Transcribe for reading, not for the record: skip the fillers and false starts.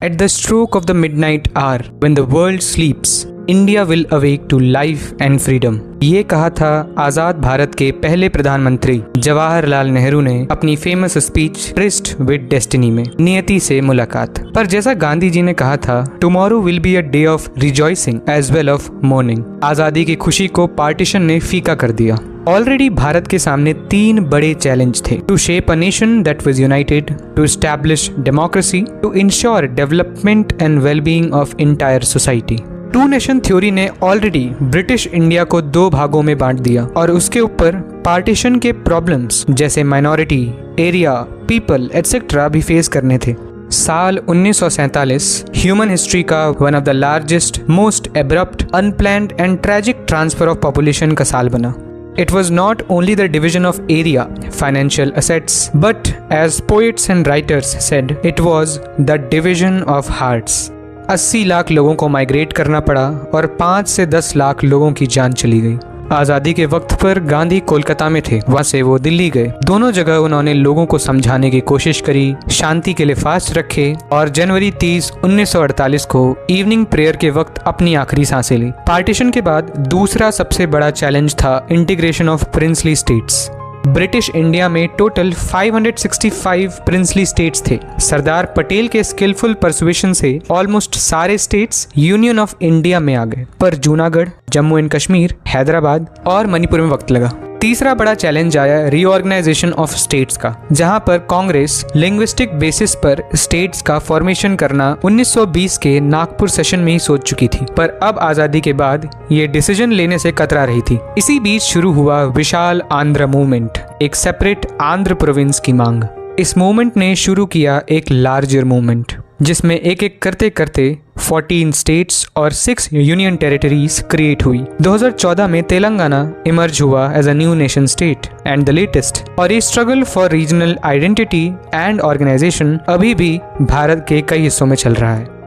At the stroke of the midnight hour, when the world sleeps, India will awake to life and freedom. ये कहा था आज़ाद भारत के पहले प्रधानमंत्री जवाहरलाल नेहरू ने अपनी famous speech tourist with destiny में, नियति से मुलाकात। पर जैसा गांधी जी ने कहा था, tomorrow will be a day of rejoicing as well of mourning. आज़ादी की खुशी को पार्टीशन ने फीका कर दिया। ऑलरेडी भारत के सामने 3 बड़े चैलेंज थे: to shape a nation that was united, to establish democracy, to ensure development and wellbeing of entire society. Two nation theory ने ऑलरेडी ब्रिटिश इंडिया को 2 भागों में बांट दिया और उसके ऊपर पार्टीशन के प्रॉब्लम्स जैसे माइनॉरिटी, एरिया, पीपल एटसेट्रा भी फेस करने थे। साल 1947 ह्यूमन हिस्ट्री का one of the largest, most abrupt, unplanned and tragic transfer of population का साल बना। It was not only the division of area, financial assets, but as poets and writers said, it was the division of hearts. 80 lakh लोगों को migrate करना पड़ा और 5 से 10 लाख लोगों की जान चली गई। आज़ादी के वक्त पर गांधी कोलकाता में थे, वहाँ से वो दिल्ली गए। दोनों जगह उन्होंने लोगों को समझाने की कोशिश करी, शांति के लिए फास्ट रखे और जनवरी 30, 1948 को इवनिंग प्रेयर के वक्त अपनी आखिरी सांसें ली। पार्टीशन के बाद दूसरा सबसे बड़ा चैलेंज था integration of princely states. British India में टोटल 565 प्रिंसली स्टेट्स थे। सरदार पटेल के स्किलफुल परसुएशन से ऑलमोस्ट सारे स्टेट्स यूनियन ऑफ इंडिया में आ गए, पर जूनागढ़, जम्मू एंड कश्मीर, हैदराबाद और मणिपुर में वक्त लगा। तीसरा बड़ा चैलेंज आया रीऑर्गेनाइजेशन ऑफ स्टेट्स का, जहां पर कांग्रेस लिंग्विस्टिक बेसिस पर स्टेट्स का फॉर्मेशन करना 1920 के नागपुर सेशन में ही सोच चुकी थी, पर अब आजादी के बाद ये डिसीजन लेने से कतरा रही थी। इसी बीच शुरू हुआ विशाल आंध्र मूवमेंट, एक सेपरेट आंध्र प्रोविंस की मांग। इस मूवमेंट ने शुरू किया एक लार्जर मूवमेंट, जिसमें एक एक करते करते 14 स्टेट्स और 6 यूनियन टेरिटरीज क्रिएट हुई। 2014 में तेलंगाना इमर्ज हुआ as a new nation state and the latest. और ये struggle for regional identity and organisation अभी भी भारत के कई हिस्सों में चल रहा है।